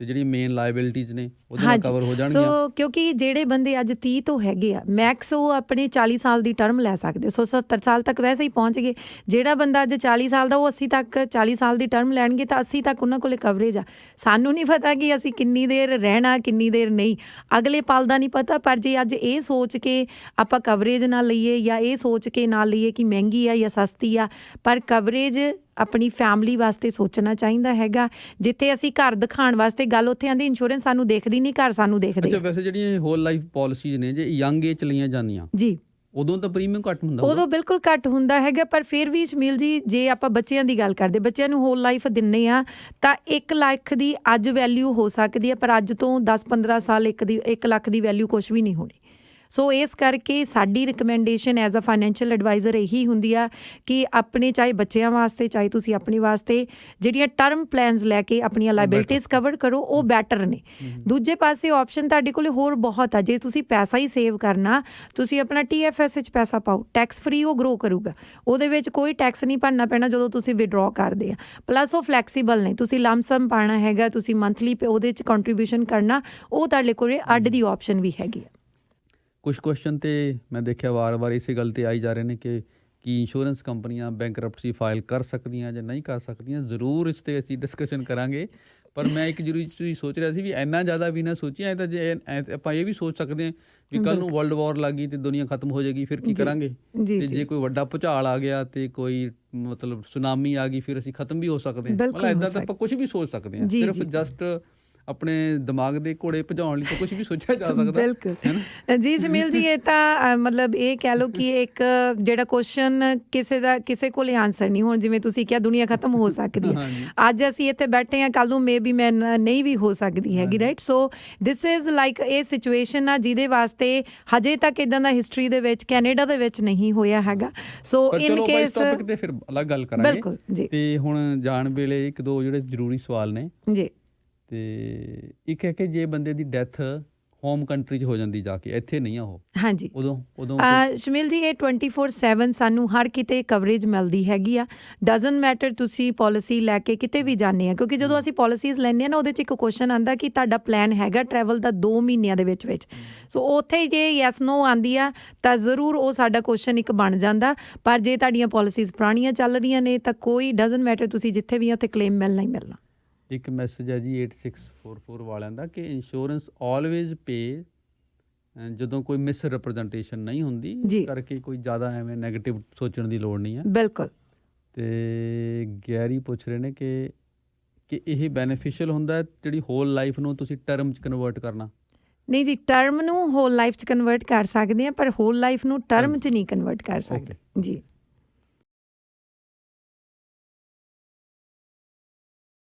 ਤੇ ਜਿਹੜੀ ਮੇਨ ਲਾਇਬਿਲਿਟੀਜ਼ ਨੇ ਉਹਦੇ ਨਾਲ ਕਵਰ ਹੋ ਜਾਣਗੀਆਂ। ਸੋ ਕਿਉਂਕਿ ਜਿਹੜੇ ਬੰਦੇ ਅੱਜ 30 ਤੋਂ ਹੈਗੇ ਆ ਮੈਕਸ, ਉਹ ਆਪਣੇ 40 ਸਾਲ ਦੀ ਟਰਮ ਲੈ ਸਕਦੇ, ਸੋ 70 ਸਾਲ ਤੱਕ ਵੈਸੇ ਹੀ ਪਹੁੰਚ ਗਏ। ਜਿਹੜਾ ਬੰਦਾ ਅੱਜ 40 ਸਾਲ ਦਾ ਉਹ 80 ਤੱਕ 40 ਸਾਲ ਦੀ ਟਰਮ ਲੈਣਗੇ ਤਾਂ 80 ਤੱਕ ਉਹਨਾਂ ਕੋਲੇ ਕਵਰੇਜ ਆ। ਸਾਨੂੰ ਨਹੀਂ ਪਤਾ ਕਿ ਅਸੀਂ ਕਿੰਨੀ ਦੇਰ ਰਹਿਣਾ, ਕਿੰਨੀ ਦੇਰ ਨਹੀਂ, ਅਗਲੇ ਪਲ ਦਾ ਨਹੀਂ ਪਤਾ। ਪਰ ਜੇ ਅੱਜ ਇਹ ਸੋਚ ਕੇ ਆਪਾਂ ਕਵਰੇਜ ਨਾ ਲਈਏ ਜਾਂ ਇਹ ਸੋਚ ਕੇ ਨਾ ਲਈਏ ਕਿ ਮਹਿੰਗੀ ਆ ਜਾਂ ਸਸਤੀ ਆ, ਪਰ ਕਵਰੇਜ ਆਪਣੀ ਫੈਮਿਲੀ ਵਾਸਤੇ ਸੋਚਣਾ ਚਾਹੀਦਾ ਹੈਗਾ। ਜਿੱਥੇ ਅਸੀਂ ਘਰ ਦਿਖਾਉਣ ਵਾਸਤੇ ਗੱਲ, ਉੱਥੇ ਆਂਦੀ ਇੰਸ਼ੋਰੈਂਸ ਸਾਨੂੰ ਦੇਖਦੀ ਨਹੀਂ, ਘਰ ਸਾਨੂੰ ਦੇਖਦੇ। ਅੱਛਾ, ਵੈਸੇ ਜਿਹੜੀਆਂ ਹੋਲ ਲਾਈਫ ਪਾਲਿਸੀਜ਼ ਨੇ ਜੇ ਯੰਗ ਏਜ ਚ ਲਈਆਂ ਜਾਂਦੀਆਂ ਜੀ, ਉਦੋਂ ਤਾਂ ਪ੍ਰੀਮੀਅਮ ਘੱਟ ਹੁੰਦਾ, ਉਦੋਂ ਬਿਲਕੁਲ ਘੱਟ ਹੁੰਦਾ ਹੈਗਾ। ਪਰ ਫਿਰ ਵੀ ਸ਼ਮੀਲ ਜੀ, ਜੇ ਆਪਾਂ ਬੱਚਿਆਂ ਦੀ ਗੱਲ ਕਰਦੇ, ਬੱਚਿਆਂ ਨੂੰ ਹੋਲ ਲਾਈਫ ਦਿੰਦੇ ਆ ਤਾਂ 1 ਲੱਖ ਦੀ ਅੱਜ ਵੈਲਿਊ ਹੋ ਸਕਦੀ ਹੈ, ਪਰ ਅੱਜ ਤੋਂ 10-15 ਸਾਲ 1 ਲੱਖ ਦੀ ਵੈਲਿਊ ਕੁਛ ਵੀ ਨਹੀਂ ਹੋਣੀ। ਸੋ ਇਸ ਕਰਕੇ ਸਾਡੀ recommendation as a financial adviser ਇਹੀ ਹੁੰਦੀ ਆ ਕਿ ਆਪਣੇ ਚਾਹੇ ਬੱਚਿਆਂ ਵਾਸਤੇ, ਚਾਹੇ ਤੁਸੀਂ ਆਪਣੀ ਵਾਸਤੇ ਜਿਹੜੀਆਂ ਟਰਮ ਪਲਾਨਸ ਲੈ ਕੇ ਆਪਣੀਆਂ ਲਾਇਬਿਲਿਟੀਜ਼ ਕਵਰ ਕਰੋ, ਉਹ ਬੈਟਰ ਨੇ। ਦੂਜੇ ਪਾਸੇ ਆਪਸ਼ਨ ਤੁਹਾਡੇ ਕੋਲ ਹੋਰ ਬਹੁਤ ਆ। ਜੇ ਤੁਸੀਂ ਪੈਸਾ ਹੀ ਸੇਵ ਕਰਨਾ, ਤੁਸੀਂ ਆਪਣਾ TFS ਵਿੱਚ ਪੈਸਾ ਪਾਓ, ਟੈਕਸ ਫਰੀ ਉਹ ਗਰੋ ਕਰੂਗਾ, ਉਹਦੇ ਵਿੱਚ ਕੋਈ ਟੈਕਸ ਨਹੀਂ ਭਰਨਾ ਪੈਣਾ ਜਦੋਂ ਤੁਸੀਂ ਵਿਡਰੋ ਕਰਦੇ ਆ। ਪਲੱਸ ਉਹ ਫਲੈਕਸੀਬਲ ਨੇ, ਤੁਸੀਂ ਲਮਸਮ ਪਾਉਣਾ ਹੈਗਾ, ਤੁਸੀਂ ਮੰਥਲੀ ਉਹਦੇ 'ਚ ਕੰਟਰੀਬਿਊਸ਼ਨ ਕਰਨਾ, ਉਹ ਤੁਹਾਡੇ ਕੋਲ ਅੱਡ ਦੀ ਆਪਸ਼ਨ ਵੀ ਹੈਗੀ ਆ। ਕੁਝ ਕੁਐਸਚਨ ਤੇ ਮੈਂ ਦੇਖਿਆ ਵਾਰ-ਵਾਰ ਇਸੇ ਗੱਲ ਤੇ ਆਈ ਜਾ ਰਹੇ ਨੇ ਕਿ ਇੰਸ਼ੋਰੈਂਸ ਕੰਪਨੀਆਂ ਬੈਂਕਰਪਟਸੀ ਫਾਈਲ ਕਰ ਸਕਦੀਆਂ ਜਾਂ ਨਹੀਂ ਕਰ ਸਕਦੀਆਂ। ਜ਼ਰੂਰ ਇਸ 'ਤੇ ਅਸੀਂ ਡਿਸਕਸ਼ਨ ਕਰਾਂਗੇ, ਪਰ ਮੈਂ ਇੱਕ ਜ਼ਰੂਰੀ ਚੀਜ਼ ਸੋਚ ਰਿਹਾ ਸੀ ਵੀ ਇੰਨਾ ਜ਼ਿਆਦਾ ਵੀ ਨਾ ਸੋਚੀਏ। ਐਂ ਤਾਂ ਜੇ ਆਪਾਂ ਇਹ ਵੀ ਸੋਚ ਸਕਦੇ ਹਾਂ ਵੀ ਕੱਲ੍ਹ ਨੂੰ ਵਰਲਡ ਵਾਰ ਲੱਗ ਗਈ ਅਤੇ ਦੁਨੀਆ ਖਤਮ ਹੋ ਜਾਏਗੀ, ਫਿਰ ਕੀ ਕਰਾਂਗੇ? ਅਤੇ ਜੇ ਕੋਈ ਵੱਡਾ ਭੂਚਾਲ ਆ ਗਿਆ ਅਤੇ ਕੋਈ ਮਤਲਬ ਸੁਨਾਮੀ ਆ ਗਈ, ਫਿਰ ਅਸੀਂ ਖਤਮ ਵੀ ਹੋ ਸਕਦੇ ਹਾਂ। ਮਤਲਬ ਇੱਦਾਂ ਤਾਂ ਆਪਾਂ ਕੁਛ ਵੀ ਸੋਚ ਸਕਦੇ ਹਾਂ, ਸਿਰਫ ਜਸਟ ਆਪਣੇ ਦਿਮਾਗ ਦੇ ਘੋੜੇ ਭਜਾਉਣ ਲਈ ਤਾਂ ਕੁਝ ਵੀ ਸੋਚਿਆ ਜਾ ਸਕਦਾ। ਬਿਲਕੁਲ ਜੀ ਸੁਨੀਲ ਜੀ, ਇਹ ਤਾਂ ਮਤਲਬ ਇਹ ਕਹਿ ਲਓ ਕਿ ਇੱਕ ਜਿਹੜਾ ਕੁਐਸਚਨ ਕਿਸੇ ਕੋਲ ਆਨਸਰ ਨਹੀਂ। ਹੁਣ ਜਿਵੇਂ ਤੁਸੀਂ ਕਿਹਾ ਦੁਨੀਆ ਖਤਮ ਹੋ ਸਕਦੀ ਹੈ, ਅੱਜ ਅਸੀਂ ਇੱਥੇ ਬੈਠੇ ਹਾਂ, ਕੱਲ੍ਹ ਨੂੰ ਮੇ ਬੀ ਮੈਂ ਨਹੀਂ ਵੀ ਹੋ ਸਕਦੀ ਹੈਗੀ, right? So this is like ਇਹ ਸਿਚੁਏਸ਼ਨ ਆ ਜਿਹਦੇ ਵਾਸਤੇ ਹਜੇ ਤੱਕ ਇੱਦਾਂ ਦਾ ਹਿਸਟਰੀ ਦੇ ਵਿੱਚ ਕੈਨੇਡਾ ਦੇ ਵਿੱਚ ਨਹੀਂ ਹੋਇਆ ਹੈਗਾ। ਸੋ ਇਨ ਕੇਸ ਤੇ ਫਿਰ ਅਲੱਗ ਗੱਲ ਕਰਾਂਗੇ। ਬਿਲਕੁਲ ਜੀ। ਤੇ ਹੁਣ ਜਾਣ ਵੇਲੇ 1-2 ਜਿਹੜੇ ਜ਼ਰੂਰੀ ਸਵਾਲ ਨੇ ਜੀ। ਤੇ ਇੱਕ ਹੈ ਕਿ ਜੇ ਬੰਦੇ ਦੀ ਡੈਥ ਹੋਮ ਕੰਟਰੀ 'ਚ ਹੋ ਜਾਂਦੀ, ਜਾ ਕੇ ਇੱਥੇ ਨਹੀਂ ਆ ਉਹ, ਹਾਂਜੀ, ਉਦੋਂ ਸ਼ਮੀਲ ਜੀ ਇਹ 24/7 ਸਾਨੂੰ ਹਰ ਕਿਤੇ ਕਵਰੇਜ ਮਿਲਦੀ ਹੈਗੀ ਆ। ਡਜ਼ਨਟ ਮੈਟਰ ਤੁਸੀਂ ਪਾਲਿਸੀ ਲੈ ਕੇ ਕਿਤੇ ਵੀ ਜਾਂਦੇ ਆ, ਕਿਉਂਕਿ ਜਦੋਂ ਅਸੀਂ ਪਾਲਿਸੀਜ਼ ਲੈਂਦੇ ਹਾਂ ਨਾ, ਉਹਦੇ 'ਚ ਇੱਕ ਕੁਐਸਚਨ ਆਉਂਦਾ ਕਿ ਤੁਹਾਡਾ ਪਲਾਨ ਹੈਗਾ ਟਰੈਵਲ ਦਾ 2 ਮਹੀਨਿਆਂ ਦੇ ਵਿੱਚ। ਸੋ ਉੱਥੇ ਜੇ ਯੈਸ ਨੋ ਆਉਂਦੀ ਆ ਤਾਂ ਜ਼ਰੂਰ ਉਹ ਸਾਡਾ ਕੁਐਸਚਨ ਇੱਕ ਬਣ ਜਾਂਦਾ। ਪਰ ਜੇ ਤੁਹਾਡੀਆਂ ਪਾਲਿਸੀਜ਼ ਪੁਰਾਣੀਆਂ ਚੱਲ ਰਹੀਆਂ ਨੇ ਤਾਂ ਕੋਈ ਡਜ਼ਨਟ ਮੈਟਰ, ਤੁਸੀਂ ਜਿੱਥੇ ਵੀ ਆ ਉੱਥੇ ਕਲੇਮ ਮਿਲਣਾ ਹੀ ਮਿਲਣਾ। ਇੱਕ ਮੈਸੇਜ ਹੈ ਜੀ 8644 ਵਾਲਿਆਂ ਦਾ ਕਿ ਇੰਸ਼ੋਰੈਂਸ ਆਲਵੇਜ਼ ਪੇ ਜਦੋਂ ਕੋਈ ਮਿਸ ਰਿਪਰੈਜ਼ੈਂਟੇਸ਼ਨ ਨਹੀਂ ਹੁੰਦੀ, ਕਰਕੇ ਕੋਈ ਜ਼ਿਆਦਾ ਐਵੇਂ ਨੈਗੇਟਿਵ ਸੋਚਣ ਦੀ ਲੋੜ ਨਹੀਂ ਹੈ। ਬਿਲਕੁਲ। ਤੇ ਗੈਰੀ ਪੁੱਛ ਰਹੇ ਨੇ ਕਿ ਇਹ ਬੈਨੀਫੀਸ਼ੀਅਲ ਹੁੰਦਾ ਹੈ ਜਿਹੜੀ ਹੋਲ ਲਾਈਫ ਨੂੰ ਤੁਸੀਂ ਟਰਮ 'ਚ ਕਨਵਰਟ ਕਰਨਾ? ਨਹੀਂ ਜੀ, ਟਰਮ ਨੂੰ ਹੋਲ ਲਾਈਫ 'ਚ ਕਨਵਰਟ ਕਰ ਸਕਦੇ ਹਾਂ, ਪਰ ਹੋਲ ਲਾਈਫ ਨੂੰ ਟਰਮ 'ਚ ਨਹੀਂ ਕਨਵਰਟ ਕਰ ਸਕਦੇ ਜੀ।